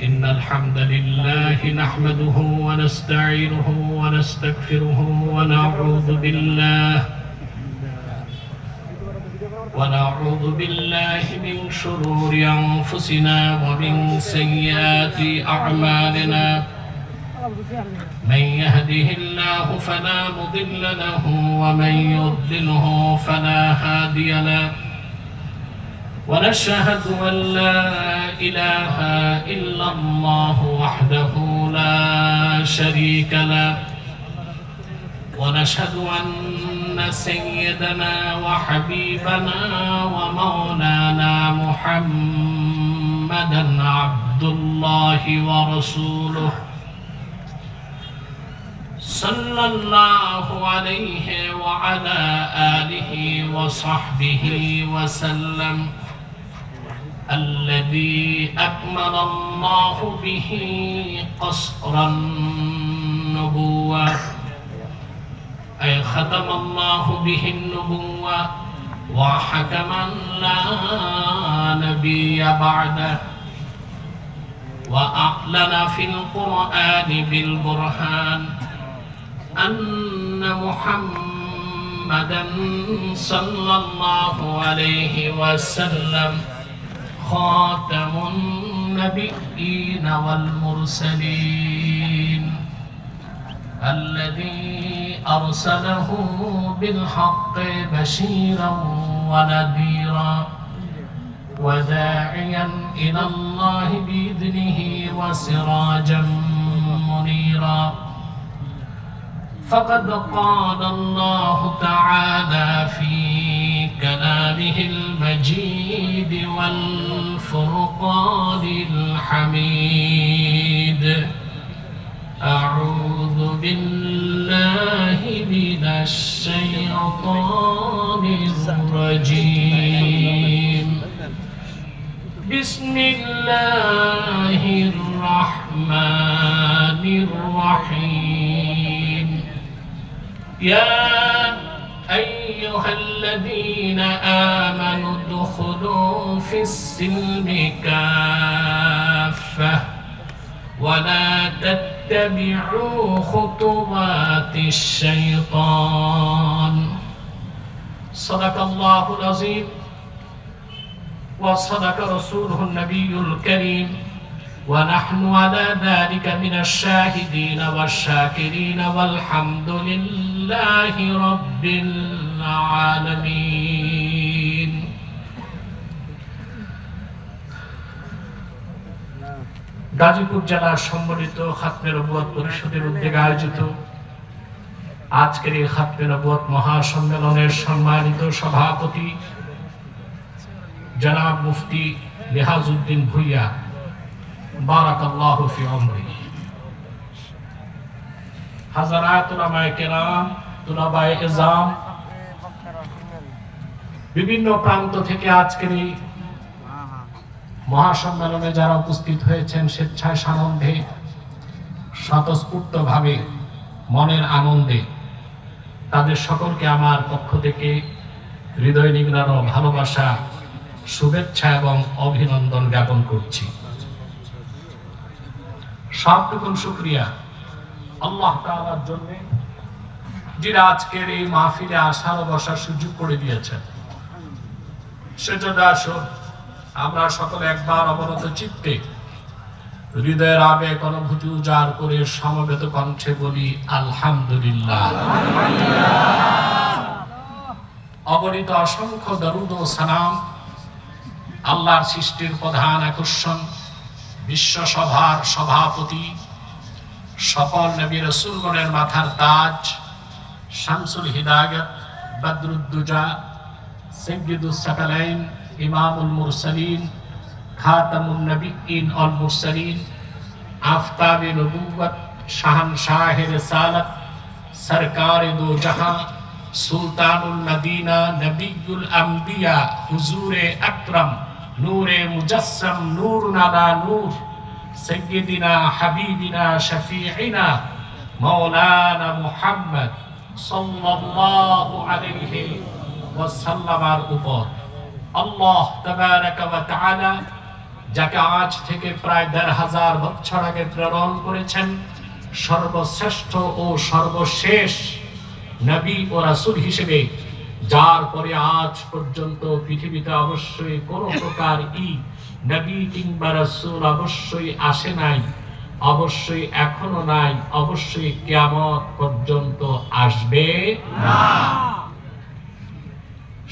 إن الحمد لله نحمده ونستعينه ونستغفره ونعوذ بالله من شرور أنفسنا ومن سيئات أعمالنا من يهده الله فلا مضل له ومن يضلله فلا هادي له ونشهد أن لا إله إلا الله وحده لا شريك له ونشهد أن سيدنا وحبيبنا ومولانا محمدا عبد الله ورسوله صلى الله عليه وعلى آله وصحبه وسلم الذي أكمل الله به قصر النبوة أي ختم الله به النبوة وحكما لا نبي بعده وأعلن في القرآن بالبرهان أن محمدا صلى الله عليه وسلم خاتم النبيين والمرسلين الذي أرسله بالحق بشيرا ونذيرا وداعيا إلى الله بإذنه وسراجا منيرا فقد قال الله تعالى في كلامه المجيد والفرقان الحميد أعوذ بالله من الشيطان الرجيم بسم الله الرحمن الرحيم يا أيها الذين آمنوا ادخلوا في السلم كافة ولا تتبعوا خطوات الشيطان صدق الله العظيم وصدق رسوله النبي الكريم ونحن على ذلك من الشاهدين والشاكرين والحمد لله رب العالمين গাজীপুর জেলার সম্মিলিত খাতমে নবুয়ত পরিষদের উদ্যোগে আয়োজিত আজকের এই খাতমে নবুয়ত মহাসম্মেলনের সম্মানিত সভাপতি জনাব মুফতি লিহাজউদ্দিন ভুইয়া বারাকাল্লাহু ফি উমরি, হাজারাত উলামায়ে কেরাম, তুলাবায়ে ইজাম, বিভিন্ন প্রান্ত থেকে আজকের এই মহাসম্মেলনে যারা উপস্থিত হয়েছেন স্বেচ্ছায় সানন্দে স্বতঃস্ফূর্তভাবে মনের আনন্দে, তাদের সকলকে আমার পক্ষ থেকে হৃদয় নিংড়ানো ভালোবাসা, শুভেচ্ছা এবং অভিনন্দন জ্ঞাপন করছি। সবটুকুন শুকরিয়া আল্লাহ তাআলার জন্য, যিনি আজকের এই মাহফিলে আসার ও বসার সুযোগ করে দিয়েছেন। সেজন্য আসুন আমরা সকলে একবার অবনত চিত্তে হৃদয়ের আবেগ অনুভূতি উজাড় করে সমবেত কণ্ঠে বলি আলহামদুলিল্লাহ। অগণিত অসংখ্য দরুদ ও সালাম আল্লাহর সৃষ্টির প্রধান আকর্ষণ, বিশ্বসভার সভাপতি, সকল নবী রাসূলগণের মাথার তাজ, শামসুল হিদায়াত, বদরুদ্দুজা, সাইয়্যিদুস সাকালাইন, ইমামুল মুরসালিন, খাতামুন নবিয়্যিন ওয়াল মুরসালিন, আফতাবে নবুওয়াত, শাহনশাহে রিসালাত, সরকারে দো জাহান, সুলতানুল মদিনা, নবিয়ুল আম্বিয়া, হুজুরে আকরাম, নূরে মুজাসসাম, নূরুন আলা নূর, সাইয়্যিদিনা হাবিবিনা শফিঈনা মাওলানা মুহাম্মদ সাল্লাল্লাহু আলাইহি ওয়াসাল্লামের উপর আল্লাহ তাবারাকা ওয়া তাআলা যাকে আজ থেকে প্রায় ১৫০০ বছর আগে প্রেরণ করেছেন, সর্বশ্রেষ্ঠ ও সর্বশেষ নবী ও রাসূল হিসেবে, যার পরে আজ পর্যন্ত পৃথিবীতে অবশ্যই কোনো প্রকার নবী কিংবা রাসূল অবশ্যই আসে নাই, অবশ্যই এখনো নাই, অবশ্যই কিয়ামত পর্যন্ত আসবে না।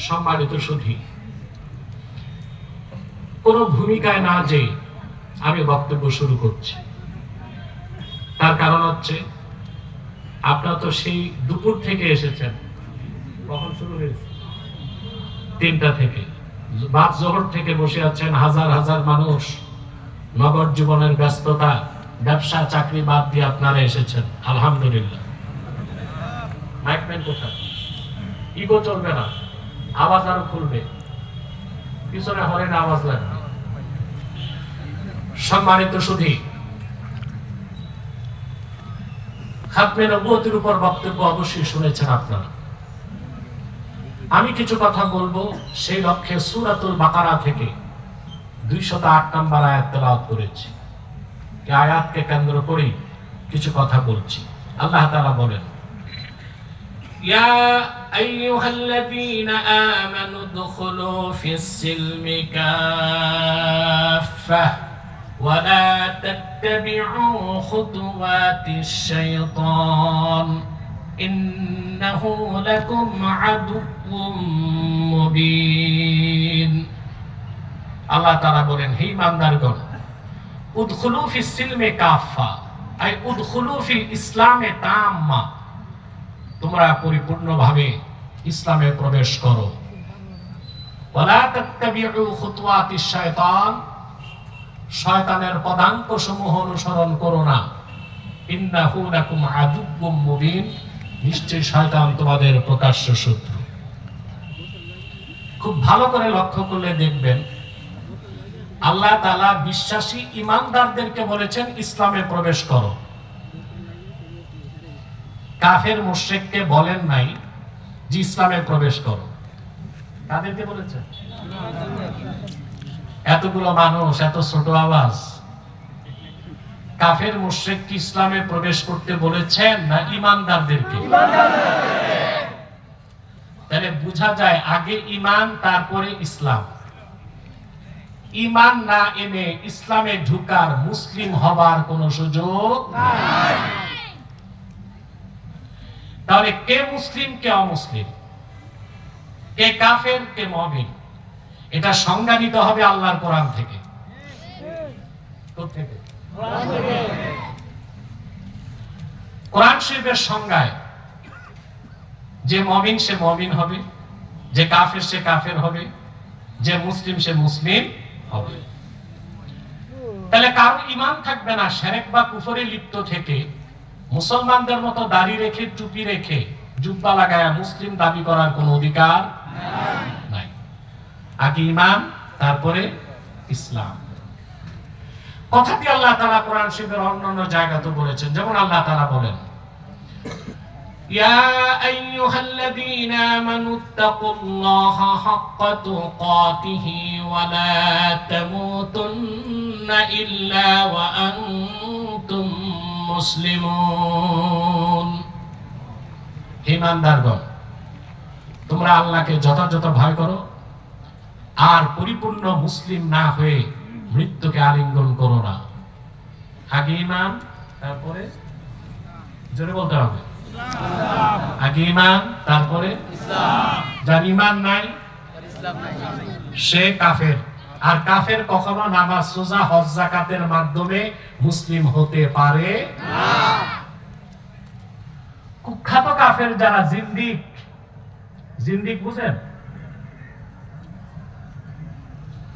সম্মানিত সুধী, কোনো ভূমিকায় না যে আমি বক্তব্য শুরু করছি, তার কারণ হচ্ছে আপনারা তো সেই দুপুর থেকে এসেছেন। কখন শুরু হয়েছে? ৩টা থেকে। বাদ জোহর থেকে বসে আছেন হাজার হাজার মানুষ। নগর জীবনের ব্যস্ততা, ব্যবসা চাকরি বাদ দিয়ে আপনারা এসেছেন, আলহামদুলিল্লাহ। মাইকম্যান কোথায়? ইগো চলবে না, আওয়াজ আরো খুলবে, পিছনে হরেন আওয়াজ লাগবে। সম্মানিত সুধী, খাতমে নবুয়তের উপর বক্তব্য অবশ্যই শুনেছেন আপনারা। আমি কিছু কথা বলবো সেই লক্ষ্যে সূরাতুল বাকারা থেকে ২০৮ নম্বর আয়াত তেলাওয়াত করেছি। এই আয়াতকে কেন্দ্র করে কিছু কথা বলছি। আল্লাহ তাআলা বলেন, ইয়া আইয়ুহাল্লাযীনা আমানু দুখুলু ফিস-সিলমি কাফাহ ওয়া লা তাত্তাবি'উ খুতুওয়াতিশ শাইতান ইন্নাহু লাকুম আদুউম মুবিন। আল্লাহ তাআলা বলেন, হে ঈমানদারগণ, উদখুলু ফিস-সিলমি কাফা, আই উদখুলু ফিল ইসলামে তাম্মা, তোমরা পরিপূর্ণভাবে ইসলামে প্রবেশ করো। ওয়া লা তাত্তাবি'উ খুতুওয়াতিশ শাইতান, শয়তানের পদাঙ্কসমূহ অনুসরণ করো না। ইন্নাহু লাকুম আদুউম মুবিন, নিশ্চয়ই শয়তান তোমাদের প্রকাশ্য শত্রু। খুব ভালো করে লক্ষ্য করলে দেখবেন আল্লাহ তাআলা বিশ্বাসী ঈমানদারদেরকে বলেছেন ইসলামে প্রবেশ করো। কাফের মুশরিককে বলেন নাই যে ইসলামে প্রবেশ করো। কাদেরকে বলেছেন? এতগুলো মানুষ, এত ছোট আওয়াজ। কাফের মুশরিক কি ইসলামে প্রবেশ করতে বলেছেন না ঈমানদারদেরকে? তাহলে বোঝা যায় আগে ঈমান তারপরে ইসলাম। ঈমান না এনে ইসলামে ঢুকার, মুসলিম হবার কোনো সুযোগ নাই। তাহলে কে মুসলিম কে অমুসলিম, কে কাফের কে মুমিন, এটা সংজ্ঞা নিতে হবে আল্লাহর কোরআন থেকে। কোথা থেকে? কোরআন শরীফের সংজ্ঞায় যে মুমিন সে মুমিন হবে, যে কাফের সে কাফের হবে, যে মুসলিম সে মুসলিম হবে। তাহলে কারো ঈমান থাকবে না শিরক বা কুফরে লিপ্ত থেকে মুসলমানদের মতো দাড়ি রেখে, টুপি রেখে, জুব্বা লাগায়া মুসলিম দাবি করার কোনো অধিকার নাই। আগে ঈমান তারপরে ইসলাম। কথাটি আল্লাহ তাআলা কোরআন শরীফের অন্যান্য জায়গাতে বলেছেন। যেমন আল্লাহ তাআলা বলেন, ইয়া আইয়ুহাল্লাযীনা আমানুত্তাকুল্লাহা হাক্কা তুকাতিহি ওয়া লা তামুতুন্না ইল্লা ওয়া আনতুম মুসলিমুন। ঈমানদারগণ, তোমরা আল্লাহকে যথাযথ ভয় করো আর পরিপূর্ণ মুসলিম না হয়ে মৃত্যুকে আলিঙ্গন করো না। আগে ঈমান তারপরে, জোরে বলতে হবে, আগে ঈমান তারপরে ইসলাম। যার ঈমান নাই সে কাফের। আর কাফের কখনো নামাজ, রোজা, হজ, যাকাতের মাধ্যমে মুসলিম হতে পারে না। কুখ্যাত কাফের যারা জিন্দিক, জিন্দিক বুঝেন?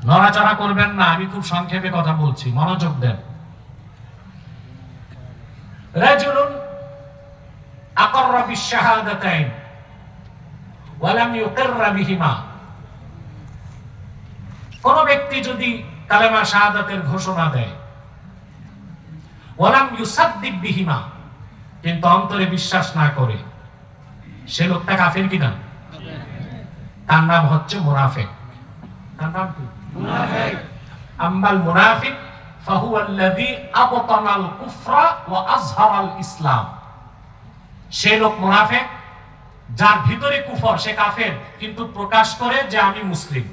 নড়াচড়া করবেন না, আমি খুব সংক্ষেপে কথা বলছি, মনোযোগ দেন। রাজুলুন আকররা বিশ-শাহাদাতাইন ওয়া লাম ইউকিররা বিহিমা, কোন ব্যক্তি যদি কালেমা শাহাদাতের ঘোষণা দেয়, ওয়া লাম ইউসাদ্দিক বিহিমা, কিন্তু অন্তরে বিশ্বাস না করে, সে লোকটা কাফের কিনা? তার নাম হচ্ছে মুনাফিক। তার নাম কি? মুনাফিক। আম্মাল মুনাফিক ফাহুয়াল্লাযী আবতানাল কুফরা ওয়া আযহারাল ইসলাম। সে লোক মুনাফিক যার ভিতরে কুফর, সে কাফের, কিন্তু প্রকাশ করে যে আমি মুসলিম।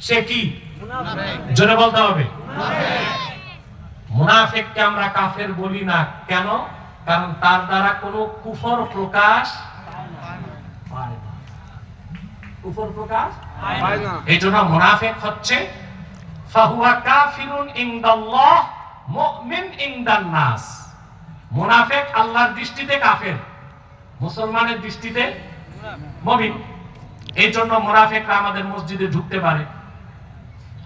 সে কি? মুনাফিক। জোরে বলতে হবে, মুনাফিক। মুনাফিককে আমরা কাফের বলি না। কেন? কারণ তার দ্বারা কোনো কুফর প্রকাশ পায় না। কুফর প্রকাশ পায় না। এইজন্য মুনাফিক হচ্ছে ফাহুয়া কাফিরুন ইনদাল্লাহ মুমিন ইনদান নাস। মুনাফিক আল্লাহর দৃষ্টিতে কাফের, মুসলমানের দৃষ্টিতে মুমিন। এইজন্য মুনাফিকরা আমাদের মসজিদে ঢুকতে পারে,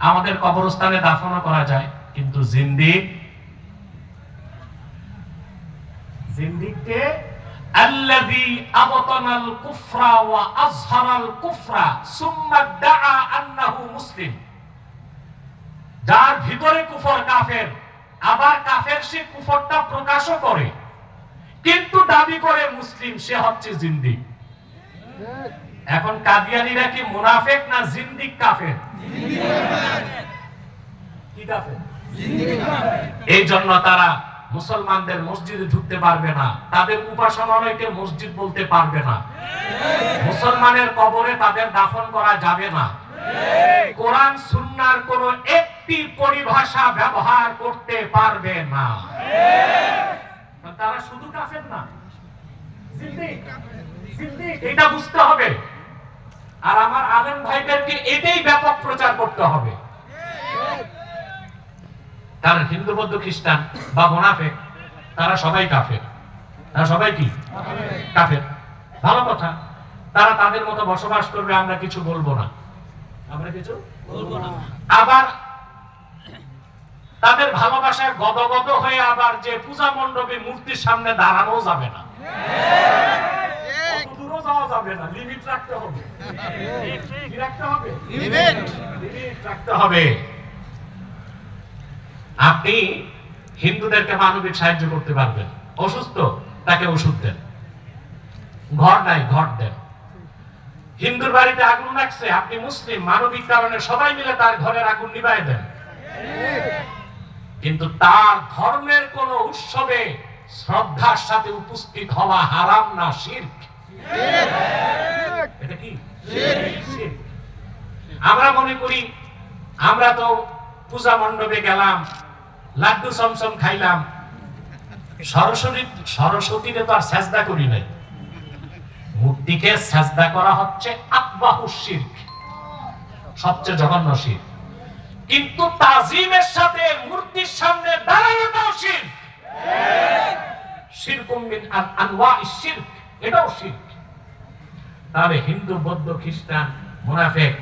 আমাদের কবরস্থানে দাফনও করা যায়, কিন্তু জিন্দিককে আল্লাযী আবতানাল কুফরা ওয়া আযহারাল কুফরা সুম্মা দাআ আন্নাহু মুসলিম। যার ভিতরে কুফর, কাফের, আবার কাফের সে কুফরটা প্রকাশও করে কিন্তু দাবি করে মুসলিম, সে হচ্ছে জিন্দিক। এখন কাদিয়ানীরা কি মুনাফিক না জিন্দিক কাফের? কি কাফের? এই জন্য তারা মুসলমানদের মসজিদে ঢুকতে পারবে না, তাদের উপাসনালয়কে মসজিদ বলতে পারবে না, মুসলমানের কবরে তাদের দাফন করা যাবে না, কোরআন সুন্নাহর কোন একটি পরিভাষা ব্যবহার করতে পারবে না। তারা শুধু কাফের না, জিন্দিক। এটা বুঝতে হবে। আর আমার আলেম ভাইদেরকে এটাই ব্যাপক প্রচার করতে হবে। কারণ হিন্দু, বৌদ্ধ, খ্রিস্টান বা মুনাফিক তারা সবাই কাফের। তারা সবাই কি? কাফের। ভালো কথা, তারা তাদের মতো বসবাস করবে, আমরা কিছু বলবো না, আমরা কিছু বলবো না। আবার তাদের ভালোবাসায় গদগদ হয়ে আবার যে পূজা মণ্ডপে মূর্তির সামনে দাঁড়ানো যাবে না, দূরও যাওয়া যাবে না, লিমিট রাখতে হবে। কি রাখতে হবে? লিমিট রাখতে হবে। আপনি হিন্দুদেরকে মানবিক সাহায্য করতে পারবেন, অসুস্থ তাকে ওষুধ দেন, ঘর নাই ঘর দেন। হিন্দুর বাড়িতে আগুন লাগছে, আপনি মুসলিম, মানবিক কারণে সবাই মিলে তার ঘরের আগুন নিভাই দেন। কিন্তু তার ধর্মের কোন উৎসবে শ্রদ্ধার সাথে উপস্থিত হওয়া হারাম না, শিরক। এটা কি? শিরক। আমরা মনে করি আমরা তো পূজা মণ্ডপে গেলাম, লাড্ডু চমচম খাইলাম, সরস্বতীরে তো আর সাজদা করি নাই। মূর্তিকে সাজদা করা হচ্ছে আকবাহুশ শিরক, সবচেয়ে জঘন্য শিরক। কিন্তু তাজিমের সাথে মূর্তির সামনে দাঁড়ানোটাও শিরক। শিরকুম মিন আনওয়াইশ শিরক, এটাও শিরক। তাহলে হিন্দু, বৌদ্ধ, খ্রিস্টান, মুনাফিক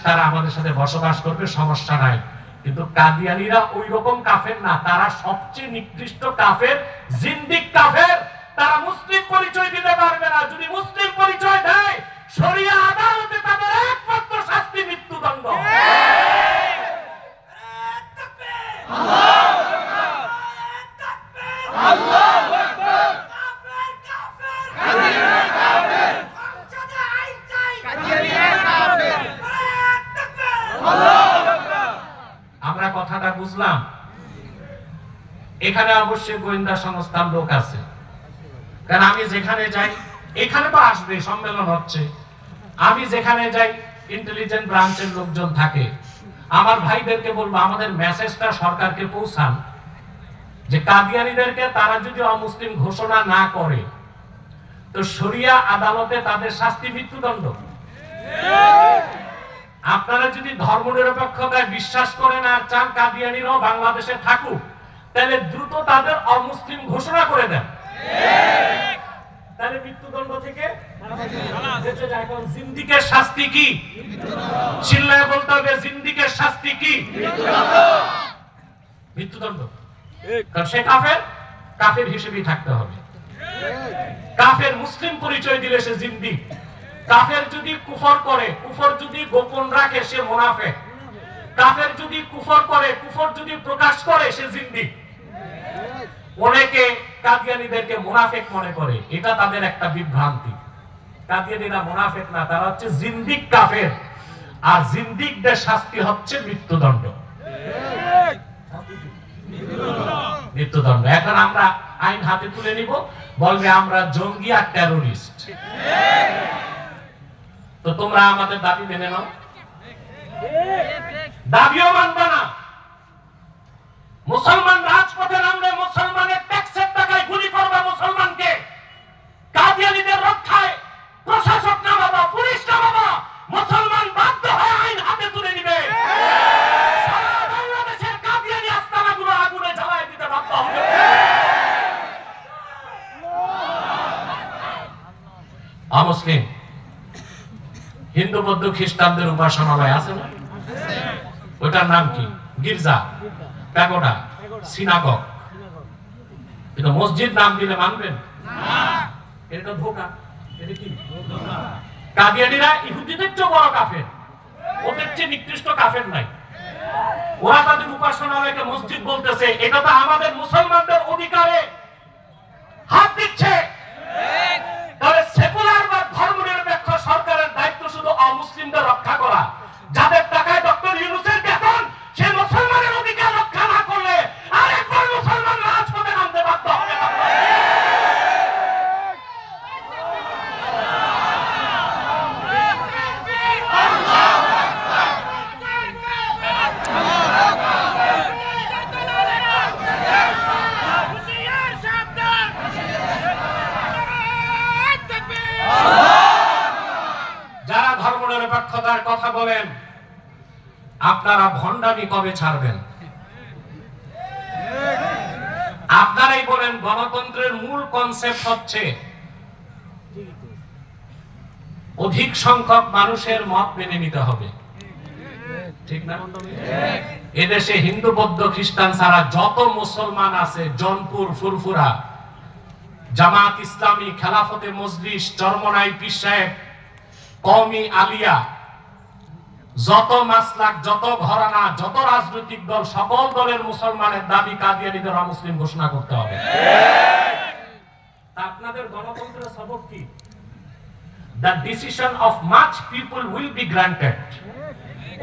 তারা আমাদের সাথে বসবাস করবে, সমস্যা নাই। কিন্তু কাদিয়ানীরা ওই রকম কাফের না, তারা সবচেয়ে নিকৃষ্ট কাফের, জিন্দিক কাফের। তারা মুসলিম পরিচয় দিতে পারবে না। যদি মুসলিম পরিচয় দেয়, শরিয়া আদালতে তাদের একমাত্র শাস্তি মৃত্যুদণ্ড। আমরা কথাটা বুঝলাম। এখানে অবশ্যই গোয়েন্দা সংস্থার লোক আছে, কারণ আমি যেখানে যাই, এখানে তো আসবে, সম্মেলন হচ্ছে, আমি যেখানে যাই ইন্টেলিজেন্ট ব্রাঞ্চের লোকজন থাকে। আমার ভাইদেরকে বলবো আমাদের মেসেজটা সরকারকে পৌঁছান যে কাদিয়ানীদেরকে তারা যদি অমুসলিম ঘোষণা না করে তো শরিয়া আদালতে তাদের শাস্তি মৃত্যুদণ্ড। আপনারা যদি ধর্মনিরপেক্ষতায় বিশ্বাস করেন আর চান কাদিয়ানীরাও বাংলাদেশে থাকুক, তাহলে দ্রুত তাদের অমুসলিম ঘোষণা করে দেন, তাহলে মৃত্যুদণ্ড থেকে বেঁচে যায়। কারণ জিন্দিকের শাস্তি কি? চিল্লায় বলতে হবে, জিন্দিকের শাস্তি কি? মৃত্যুদণ্ড। কারণ সে কাফের, কাফের হিসেবেই থাকতে হবে। কাফের মুসলিম পরিচয় দিলে সে জিন্দিক। কাফের যদি কুফর করে, কুফর যদি গোপন রাখে, সে মুনাফিক। কাফের যদি কুফর করে, কুফর যদি প্রকাশ করে, সে জিন্দিক। অনেকে কাদিয়ানীদেরকে মুনাফিক মনে করে, এটা তাদের একটা বিভ্রান্তি। কাদিয়ানীরা মুনাফিক না, তারা হচ্ছে জিন্দিক কাফের। আর জিন্দিকদের শাস্তি হচ্ছে মৃত্যুদণ্ড। মৃত্যুদণ্ড। এখন আমরা আইন হাতে তুলে নিব, বলবে আমরা জঙ্গি আর টেরোরিস্ট। তো তোমরা আমাদের দাবি মেনে নাও, দাবিও মানবে না। মুসলমান রাজপথে নামলে মুসলমানের ট্যাক্সের টাকায় গুলি করবে মুসলমানকে। কাদিয়ানীদের রক্ষায় প্রশাসক নামাবা, পুলিশ নামাবা, মুসলমান বাধ্য হয়ে আইন হাতে তুলে নিবে। সারা বাংলাদেশের কাদিয়ানী আস্তানাগুলো আগুনে জ্বালায় দিতে বাধ্য হবে। অমুসলিম হিন্দু বৌদ্ধ খ্রিস্টানদের উপাসনালয় আছে না, ওটার নাম কি? গির্জা, প্যাগোডা, সিনাগগ। কিন্তু মসজিদ নাম দিলে মানবেন? এটা ধোঁকা। এটা কি? কাদিয়ানীরা ইহুদিদের চেয়ে বড় কাফের, ওদের চেয়ে নিকৃষ্ট কাফের নাই। ওরা তাদের উপাসনালয়কে মসজিদ বলতেছে, এটা তো আমাদের মুসলমানদের অধিকারে হাত দিচ্ছে। তবে সেকুলার বা ধর্মনিরপেক্ষ সরকারের দায়িত্ব শুধু অমুসলিমদের রক্ষা করা। যাদের টাকায় ডক্টর ইউনূসের বেতন, সে মুসলমানের অধিকার রক্ষা না করলে আরেকবার মুসলমান রাজপথে নামতে বাধ্য হবে। যারা ধর্মনিরপেক্ষতার কথা বলেন, আপনারা ভণ্ডামি কবে ছাড়বেন? আপনারাই বলেন গণতন্ত্রের মূল কনসেপ্ট হচ্ছে অধিক সংখ্যক মানুষের মত মেনে নিতে হবে, ঠিক না? এদেশে হিন্দু বৌদ্ধ খ্রিস্টান ছাড়া যত মুসলমান আছে, জনপুর, ফুরফুরা, জামাত ইসলামী, খেলাফতে মজলিস, চরমনাই পীর সাহেব, কওমি আলিয়া, যত মাসলাক, যত ঘরানা, যত রাজনৈতিক দল, সকল দলের মুসলমানের দাবি কাদিয়ানীদের অমুসলিম ঘোষণা করতে হবে। আপনাদের গণতন্ত্রের সবক কি? The decision of much people will be granted.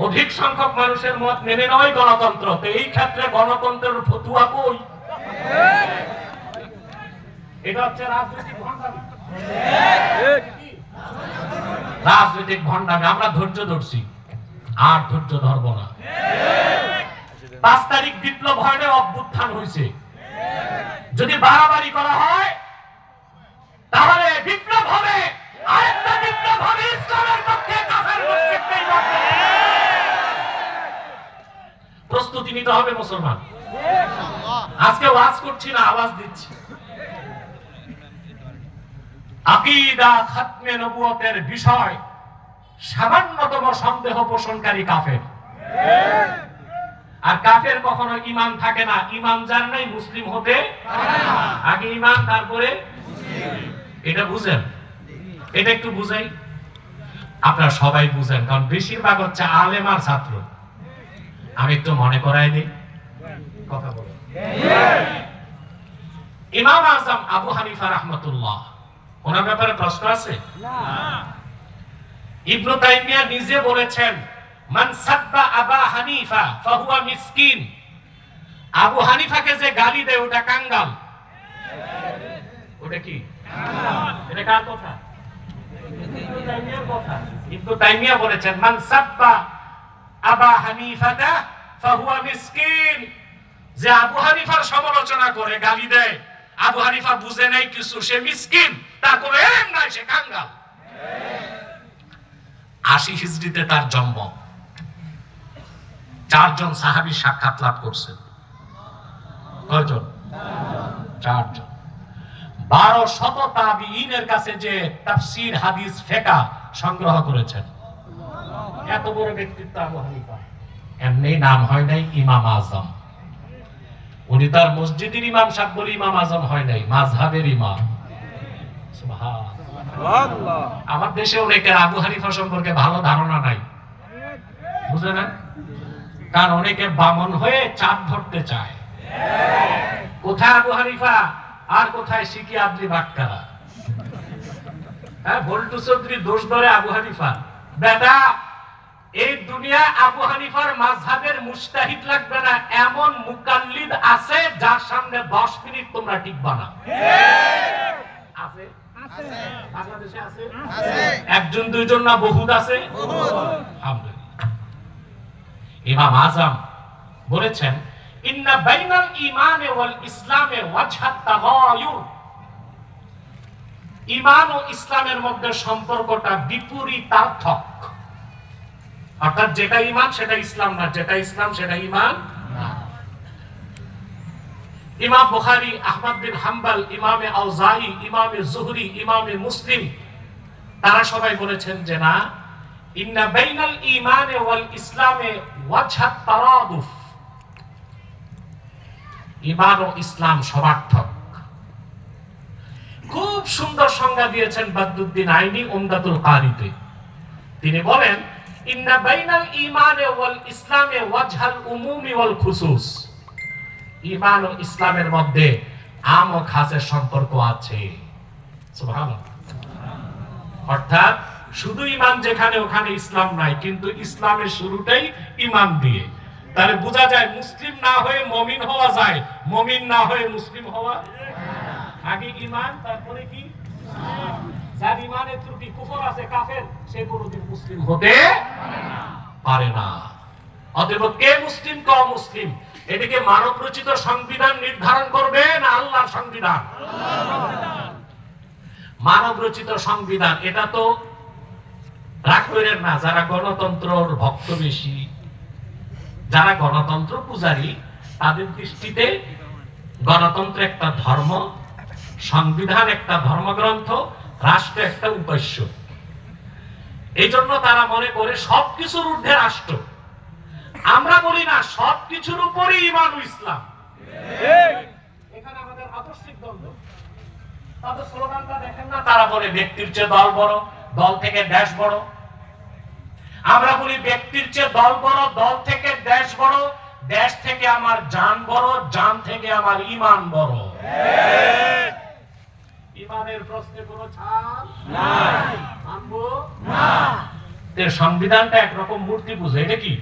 অধিক সংখ্যক মানুষের মত মেনে নেওয়াই গণতন্ত্র। তো এই ক্ষেত্রে গণতন্ত্রের ফতুয়া কই? এটা হচ্ছে রাজনৈতিক ভণ্ডামি। রাজনৈতিক ভণ্ডামি। আমরা ধৈর্য ধরছি, আর ধৈর্য ধরব না। 5 তারিখ বিপ্লব হয় না, অভ্যুত্থান হয়েছে। যদি বাড়াবাড়ি করা হয় তাহলে বিপ্লব হবে, আরেকটা বিপ্লব হবে ইসলামের পক্ষে, কাফের মুশরিকদের পক্ষে। প্রস্তুতি নিতে হবে মুসলমান। আজকে ওয়াজ করছি না, আওয়াজ দিচ্ছি। আকীদা খাতমে নবুয়তের বিষয় সামান্যতম সন্দেহ পোষণকারী কাফের। আর কাফের কখনো ঈমান থাকে না। ঈমান যার নাই মুসলিম হতে পারে না। আগে ঈমান, তারপরে এটা বুঝেন। এটা একটু বুঝাই, আপনারা সবাই বুঝেন, কারণ বেশিরভাগ হচ্ছে আলেম আর ছাত্র। আমি একটু মনে করাই দিই, কথা বলে। ইমাম আযম আবু হানিফা রাহমাতুল্লাহ, ওনার ব্যাপারে প্রশ্ন আছে না? ইবনে তাইমিয়া নিজে বলেছেন, মান সাব্বা আবা হানিফা ফাহুয়া মিসকিন। আবু হানিফাকে যে গালি দেয় ওটা কাঙ্গাল। ওটা কি? এটা কার কথা? ইবনে তাইমিয়ার কথা। ইবনে তাইমিয়া বলেছেন, মান সাব্বা আবা হানিফাতা ফাহুয়া মিসকিন। যে আবু হানিফার সমালোচনা করে, গালি দেয়, আবু হানিফা বুঝে নাই কিছু, সে মিসকিন, তার কোনো এলেম নাই, সে কাঙ্গাল। 80 হিজরিতে তার জন্ম। 4 জন সাহাবী সাক্ষাৎ লাভ করছেন। কয়জন? 4 জন। 1200 তাবিঈনের কাছে যে তাফসীর, হাদিস, ফিকহ সংগ্রহ করেছেন। এত বড় ব্যক্তিত্ব আবু হানিফা। এমনি নাম হয় নাই ইমাম আজম। উনি তার মসজিদের ইমাম সাহেব বলে ইমাম আজম হয় নাই, মাযহাবের ইমাম। সুবহানাল্লাহ। আমার দেশে অনেকের আবু হানিফা সম্পর্কে ভালো ধারণা নাই, বুঝলেন না? কারণ অনেকে বামন হয়ে চাঁদ ধরতে চায়। কোথায় আবু হানিফা আর কোথায় শিকি আব্দি বাক্কারা? হ্যাঁ, বল্টু চৌধুরী দোষ ধরে আবু হানিফা। বেটা এই দুনিয়া আবু হানিফার মাযহাবের মুজতাহিদ লাগবে না, এমন মুকাল্লিদ আছে যার সামনে 10 মিনিট তোমরা টিকবা না। আছে আছে বাংলাদেশে আছে আছে, একজন দুইজন না বহুত আছে, বহুত। আলহামদুলিল্লাহ। ইমাম আযম বলেছেন ইন্না বাইনাল ঈমানে ওয়াল ইসলামে ওয়াজহাত তাগায়ুর, ঈমান ও ইসলামের মধ্যে সম্পর্কটা বিপরীতার্থক। অর্থাৎ যেটা ঈমান সেটা ইসলাম না, যেটা ইসলাম সেটা ঈমান না। ইমাম বুখারী, আহমদ বিন হাম্বল, ইমামে আউজাঈ, ইমামে যুহরি, ইমামে মুসলিম তারা সবাই বলেছেন যে না, ইন্না বাইনাল ঈমানে ওয়াল ইসলামে ওয়াজহাত তারাদুফ, ঈমান ও ইসলাম সমার্থক। খুব সুন্দর সংজ্ঞা দিয়েছেন বদরুদ্দীন আইনি উমদাতুল কারিতে। তিনি বলেন ইন্না বাইনাল ঈমানে ওয়াল ইসলামে ওয়াজহাল উমুমি ওয়াল খুসুস, ঈমান ও ইসলামের মধ্যে আম ও খাসের সম্পর্ক আছে। সুবহানাল্লাহ। অর্থাৎ শুধু ঈমান যেখানে ওখানে ইসলাম নাই, কিন্তু ইসলামের শুরুটাই ঈমান দিয়ে। তাহলে বোঝা যায় মুসলিম না হয়ে মুমিন হওয়া যায়, মুমিন না হয়ে মুসলিম হওয়া আগে ঈমান তারপরে কি ইসলাম। যার ঈমানে ত্রুটি, কুফর আছে, কাফের, সে কোনোদিন মুসলিম হতে পারে না। অতএব কে মুসলিম কে অমুসলিম এটাকে মানব রচিত সংবিধান নির্ধারণ করবে না আল্লাহর সংবিধান? মানব রচিত সংবিধান। এটা তো রাগ করেন না, যারা গণতন্ত্রর ভক্ত বেশি, যারা গণতন্ত্র পূজারী, তাদের দৃষ্টিতে গণতন্ত্র একটা ধর্ম, সংবিধান একটা ধর্মগ্রন্থ, রাষ্ট্র একটা উপাস্য। এই জন্য তারা মনে করে সবকিছুর ঊর্ধ্বে রাষ্ট্র। আমরা বলি না, সবকিছুর উপরই ঈমান ও ইসলাম। এখানে আমাদের আদর্শিক দ্বন্দ্ব। তাদের স্লোগানটা দেখেন না, তারা বলে ব্যক্তির চেয়ে দল বড়, দল থেকে দেশ বড়। আমরা বলি ব্যক্তির চেয়ে দল বড়, দল থেকে দেশ বড়, দেশ থেকে আমার জান বড়, জান থেকে আমার ঈমান বড়। ঈমানের প্রশ্নে কোনো ছাড় নাই, মানবো না। এর সংবিধানটা একরকম মূর্তি পূজা। এটা কি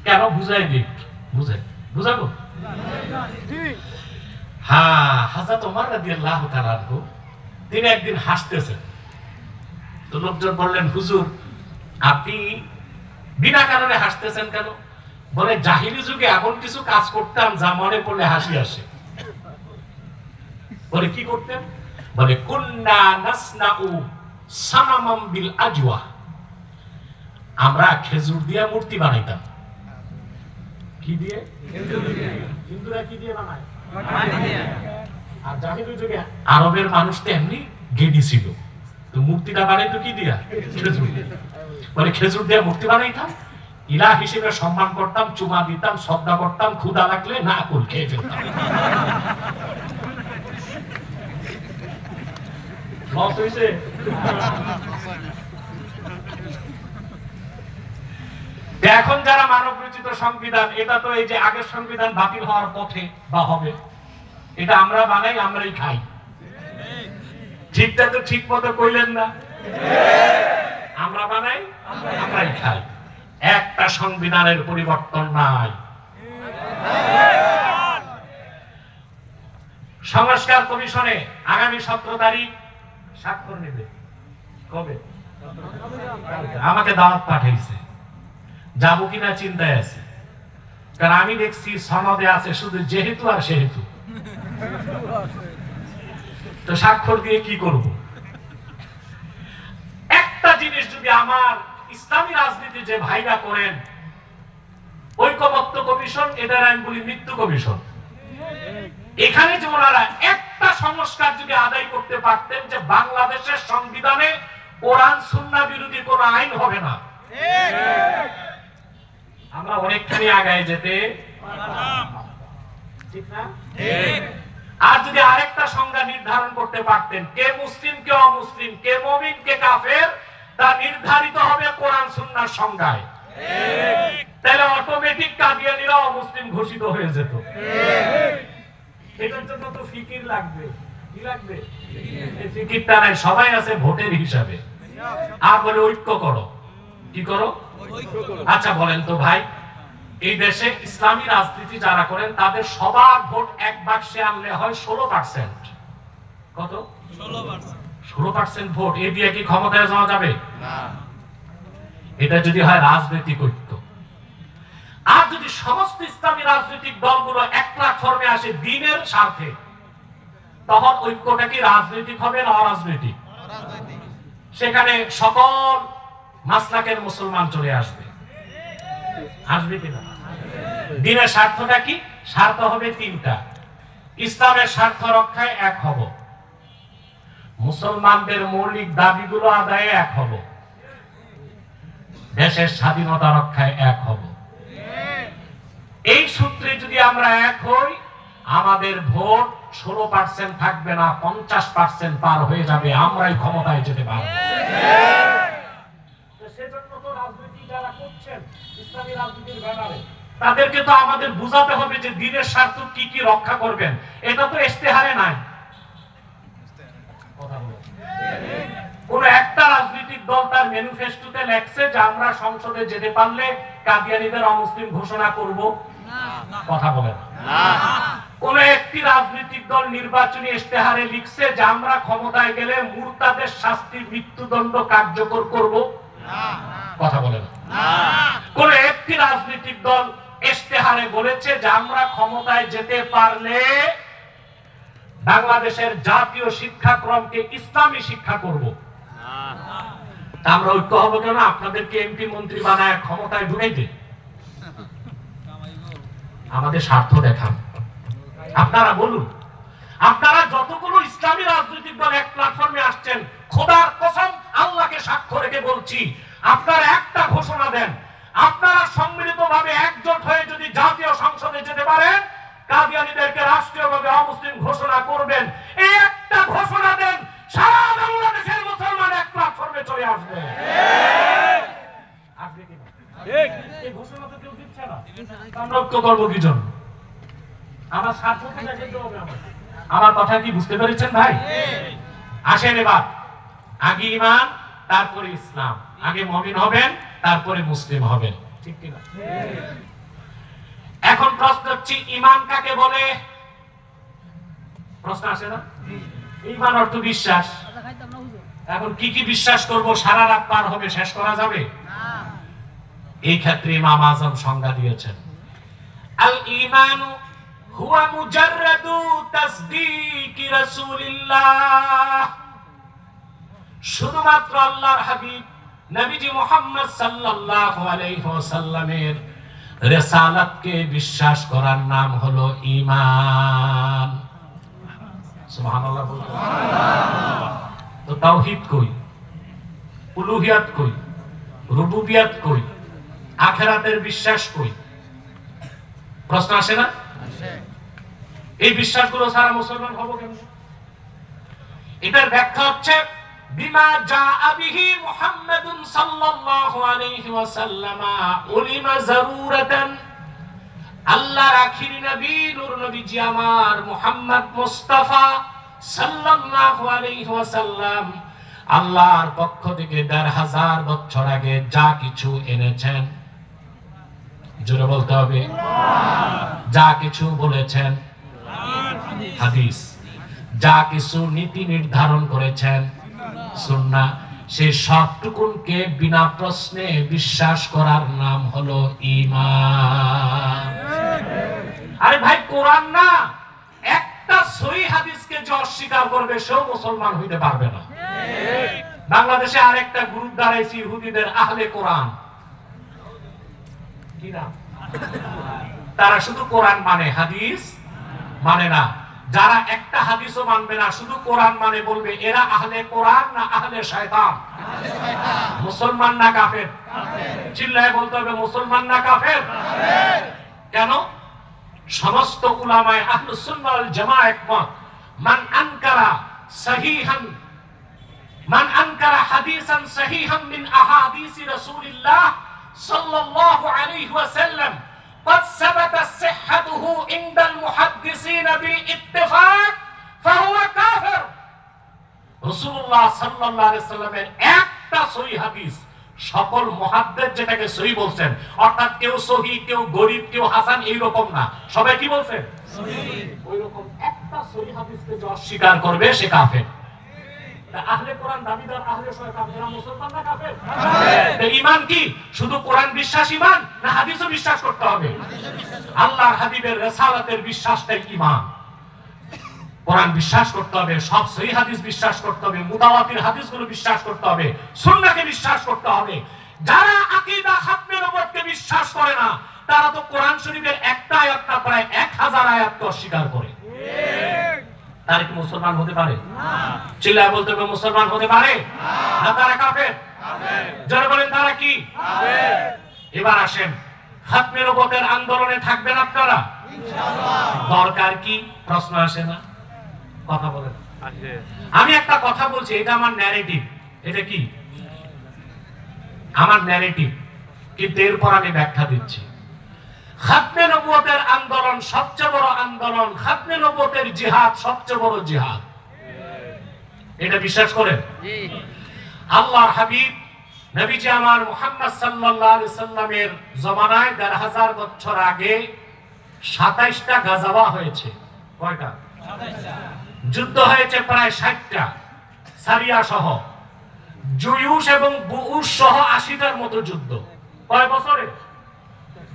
কেন বুঝাই দিই, বুঝাবো? হ্যাঁ, হযরত ওমর রাদিয়াল্লাহু তাআলা আনহু তিনি একদিন হাসতেছেন। তো লোকজন বললেন, হুজুর আপনি বিনা কারণে হাসতেছেন কেন? বলে জাহিলি যুগে এমন কিছু কাজ করতাম যা মনে পড়লে হাসি আসে। বলে কি করতেন? বলে কুন্না নাসনাউ সানামাম বিল আজওয়া, আমরা খেজুর দিয়ে মূর্তি বানাইতাম। কি দিয়ে? খেজুর দিয়ে। হিন্দুরা কি দিয়ে বানায়? মাটি দিয়ে। আর জাহিলি যুগে আরবের মানুষ তো এমনি গেডি ছিল, তো মূর্তিটা বানাইতো কি দিয়া? খেজুর দিয়ে। বলে খেজুর দিয়ে মূর্তি বানাইতাম, ইলাহ হিসেবে সম্মান করতাম, চুমা দিতাম, শ্রদ্ধা করতাম, ক্ষুধা লাগলে না কুল খেয়ে ফেলতাম। লস হইছে? এখন যারা মানব রচিত সংবিধান, এটা তো এই যে আগের সংবিধান বাতিল হওয়ার পথে বা হবে, এটা আমরা বানাই, আমরাই খাই। ঠিকটা তো ঠিক মতো কইলেন না? আমরা বানাই, আমরাই খাই। একটা সংবিধানের পরিবর্তন নাই। সংস্কার কমিশনে আগামী 17 তারিখ স্বাক্ষর নেবে। কবে? আমাকে দাওয়াত পাঠাইছে, যাবো কিনা চিন্তায় আছে। কারণ আমি দেখছি সনদে আছে শুধু যেহেতু আর সেহেতু। তো স্বাক্ষর দিয়ে কি করব? একটা জিনিস যদি আমার ইসলামী রাজনীতি যে ভাইরা করেন, ঐকমত্য কমিশন, এটার আমি বলি মৃত্যু কমিশন। এখানে যে ওনারা একটা সংস্কার যদি আদায় করতে পারতেন যে বাংলাদেশের সংবিধানে কোরআন সুন্নাহ বিরোধী কোন আইন হবে না, আমরা অনেকখানি আগায় যেতে পারতাম। ঠিক না? ঠিক। আর যদি আরেকটা সংজ্ঞা নির্ধারণ করতে পারতেন, কে মুসলিম কে অমুসলিম, কে মুমিন কে কাফের, তা নির্ধারিত হবে কোরআন সুন্নাহর সংজ্ঞায়, তাহলে অটোমেটিক কাদিয়ানীরা অমুসলিম ঘোষিত হয়ে যেত। এটার জন্য তো ফিকির লাগবে। কি লাগবে? ফিকিরটা নাই, সবাই আছে ভোটের হিসাবে। আর বলে ঐক্য করো, কি করো? আচ্ছা বলেন তো ভাই, এই দেশে ইসলামী রাজনীতি যারা করেন তাদের সবার ভোট এক বাক্সে আনলে হয় 16%। কত? 16% ভোট। এই দিয়ে কি ক্ষমতায় যাওয়া যাবে? না। এটা যদি হয় রাজনৈতিক ঐক্য। আর যদি সমস্ত ইসলামী রাজনৈতিক দলগুলো এক প্ল্যাটফর্মে আসে দ্বীনের স্বার্থে, তখন ঐক্যটা কি রাজনৈতিক হবে না অরাজনৈতিক? সেখানে সকল মাসলাকের মুসলমান চলে আসবে, আসবে কিনা? দ্বীনের স্বার্থটা কি? স্বার্থ হবে তিনটা। ইসলামের স্বার্থ রক্ষায় এক হব, মুসলমানদের মৌলিক দাবিগুলো আদায়ে এক হব, দেশের স্বাধীনতা রক্ষায় এক হব। এই সূত্রে যদি আমরা এক হই, আমাদের ভোট 16% থাকবে না, 50% পার হয়ে যাবে, আমরাই ক্ষমতায় যেতে পারবো। সেজন্য তো রাজনীতি যারা করছেন ইসলামী রাজনীতির ব্যাপারে, তাদেরকে তো আমাদের বুঝাতে হবে যে দ্বীনের স্বার্থ কি কি রক্ষা করবেন। এটা তো ইশতেহারে নাই। কোন একটা রাজনৈতিক দল তার ম্যানিফেস্টোতে লেখছে যে আমরা সংসদে যেতে পারলে কাদিয়ানীদের অমুসলিম ঘোষণা করব? কথা বলে না। কোন একটি রাজনৈতিক দল নির্বাচনী ইশতেহারে লিখছে যে আমরা ক্ষমতায় গেলে মুরতাদের শাস্তি মৃত্যুদণ্ড কার্যকর করব? কথা বলে না। কোন একটি রাজনৈতিক দল ইশতেহারে বলেছে যে আমরা ক্ষমতায় যেতে পারলে বাংলাদেশের জাতীয় শিক্ষাক্রমকে ইসলামী শিক্ষা করব? আমরা ঐক্য হবো কেন? আপনাদেরকে এমপি মন্ত্রী বানায় ক্ষমতায় ঢুকাইতে? আমাদের স্বার্থ দেখান। আপনারা বলুন, আপনারা যতগুলো ইসলামী রাজনৈতিক দল এক প্ল্যাটফর্মে আসছেন, খোদার কসম আল্লাহকে সাক্ষ্য রেখে বলছি, আপনারা একটা ঘোষণা দেন, আপনারা সম্মিলিতভাবে একজোট হয়ে যদি জাতীয় সংসদে যেতে পারেন, কাদিয়ানীদেরকে রাষ্ট্রীয়ভাবে অমুসলিম ঘোষণা করবেন। এই একটা ঘোষণা দেন, সারা বাংলাদেশের মুসলমান এক প্ল্যাটফর্মে চলে আসবে। আসবে কি না? ঠিক। এই ঘোষণা তো কেউ দিচ্ছে না। আমরা ঐক্য করব কি জন্য? আমার স্বার্থ তো দেখাইতে হবে আমাদের। আমার কথা কি বুঝতে পেরেছেন ভাই? আসেন এবার, আগে ঈমান, তারপরে ইসলাম। আগে মুমিন হবেন, তারপরে মুসলিম হবেন। ঠিক কি না? এখন প্রশ্ন হচ্ছে ঈমান কাকে বলে? প্রশ্ন আসে না? ঈমান অর্থ বিশ্বাস। এখন কি কি বিশ্বাস করব? সারা রাত পার হবে, শেষ করা যাবে না। এই ক্ষেত্রে ইমাম আযম সংজ্ঞা দিয়েছেন, আল ঈমানু হুয়া মুজাররাদু তাসদীকি রাসূলিল্লাহ। শুধুমাত্র আল্লাহর হাবিব নবীজি মুহাম্মদ সাল্লাল্লাহু আলাইহি ওয়াসাল্লামের রিসালাতকে বিশ্বাস করার নাম হলো ঈমান। সুবহানাল্লাহ বলুন। তো তাওহীদ কই? উলুহিয়াত কই? রুবুবিয়াত কই? আখিরাতের বিশ্বাস কই? প্রশ্ন আসে না? এই বিশ্বাসগুলো ছাড়া মুসলমান হবো কেমন? এটার ব্যাখ্যা হচ্ছে বিমা জাআ বিহি মুহাম্মাদুন সাল্লাল্লাহু আলাইহি ওয়াসাল্লাম উলিমা যারুরাতান। আল্লাহর আখিরি নবী নূর নবীজি আমার মুহাম্মদ মুস্তাফা সাল্লাল্লাহু আলাইহি ওয়াসাল্লাম আল্লাহর পক্ষ থেকে ১৫০০ বছর আগে যা কিছু এনেছেন, জোরে বলতে হবে, যা কিছু বলেছেন হাদিস, যা কিছু নীতি নির্ধারণ করেছেন সুন্নাহ, সেই সবটুকুনকে বিনা প্রশ্নে বিশ্বাস করার নাম হলো ঈমান। আরে ভাই, কোরআন না, একটা সহিহ হাদিসকে যে অস্বীকার করবে সেও মুসলমান হইতে পারবে না। বাংলাদেশে আরেকটা গ্রুপ দাঁড়াইছে ইহুদিদের আহলে কোরআন। কি নাম? তারা শুধু কোরআন মানে, হাদিস মানে না। যারা একটা হাদিসও মানবে না, শুধু কোরআন মানে, বলবে এরা আহলে কোরআন না আহলে শয়তান? মুসলমান না কাফের? চিল্লায় বলতে হবে মুসলমান না কাফের। কেন? সমস্ত উলামায়ে আহলুস সুন্নাহ ওয়াল জামাআহ একমত, মান আনকারা সহিহান, মান আনকারা হাদিসান সহিহান মিন আহাদিসি রাসূলিল্লাহ সাল্লাল্লাহু আলাইহি ওয়াসাল্লাম قد ثبت صحته عند المحدثين بالاتفاق فهو كافر। রাসূলুল্লাহ সাল্লাল্লাহু আলাইহি ওয়াসাল্লামের একটা সহিহ হাদিস সকল মুহাদ্দিস যেটাকে সহিহ বলছেন, অর্থাৎ কেউ সহিহ, কেউ গরীব, কেউ হাসান, এই রকম না, সবাই কি বলছেন? সহিহ। ওই রকম একটা সহিহ হাদিসকে যে অস্বীকার করবে সে কাফের। আহলে কোরআন দাবিদার আহলে শয়তান, এরা মুসলমান না কাফের? কাফের। ঈমান কি শুধু কোরআন বিশ্বাস ঈমান, না হাদিসও বিশ্বাস করতে হবে? আল্লাহর হাবিবের রিসালাতের বিশ্বাসটাই ঈমান। কোরআন বিশ্বাস করতে হবে, সব সহিহ হাদিস বিশ্বাস করতে হবে, মুতাওয়াতির হাদিসগুলো বিশ্বাস করতে হবে, সুন্নাহকে বিশ্বাস করতে হবে। যারা আকীদা খাতমে নবুয়তকে বিশ্বাস করে না, তারা তো কোরআন শরীফের একটা আয়াত না প্রায় 1000 আয়াতকে অস্বীকার করে। ঠিক। তারা কি মুসলমান হতে পারে? না। চিল্লায় বলতে হবে মুসলমান হতে পারে? না। তারা কাফের? কাফের। যারা বলেন তারা কি? কাফের। এবার আসেন, খাতমে নবুয়তের আন্দোলনে থাকবেন আপনারা? ইনশাআল্লাহ। দরকার কি? প্রশ্ন আসে না? কথা বলেন। আমি একটা কথা বলছি, এটা আমার ন্যারেটিভ। এটা কি? আমার ন্যারেটিভ, কিন্তু এরপর আমি ব্যাখ্যা দিচ্ছি। খাতমে নবুয়তের আন্দোলন সবচেয়ে বড় আন্দোলন, খাতমে নবুয়তের জিহাদ সবচেয়ে বড় জিহাদ। এটা বিশ্বাস করেন? জি। আল্লাহর হাবিব নবীজি আমার মুহাম্মদ সাল্লাল্লাহু আলাইহি সাল্লামের জমানায় ১৫০০ বছর আগে ২৭টা গাজাওয়া হয়েছে। কয়টা? ২৭টা। যুদ্ধ হয়েছে প্রায় ৬০টা, সারিয়া সহ, জুয়ুশ এবং বুউশ সহ ৮০টার মতো যুদ্ধ। কয় বছরে?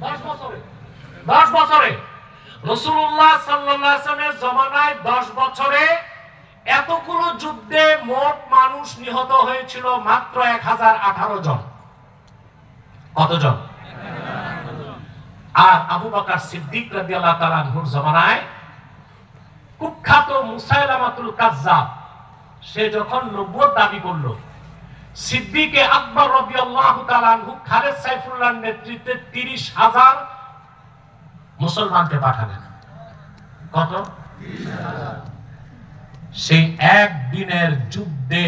10 বছরে। 10 বছরে রাসূলুল্লাহ সাল্লাল্লাহু আলাইহি ওয়াসাল্লামের জমানায় 10 বছরে এতগুলো যুদ্ধে মোট মানুষ নিহত হয়েছিল মাত্র 1018 জন। কতজন? 1018 জন। আর আবু বকর সিদ্দিক রাদিয়াল্লাহু তাআলা আনহুর জমানায় কুখ্যাত মুসাইলামাতুল কাজ্জাব, সে যখন নবুয়ত দাবি করল, সিদ্দিকে আকবর রাদিয়াল্লাহু তাআলা আনহু খালেদ সাইফুল্লাহর নেতৃত্বে ৩০,০০০ মুসলমানকে পাঠালেন। কত? ৩০,০০০। সেই একদিনের যুদ্ধে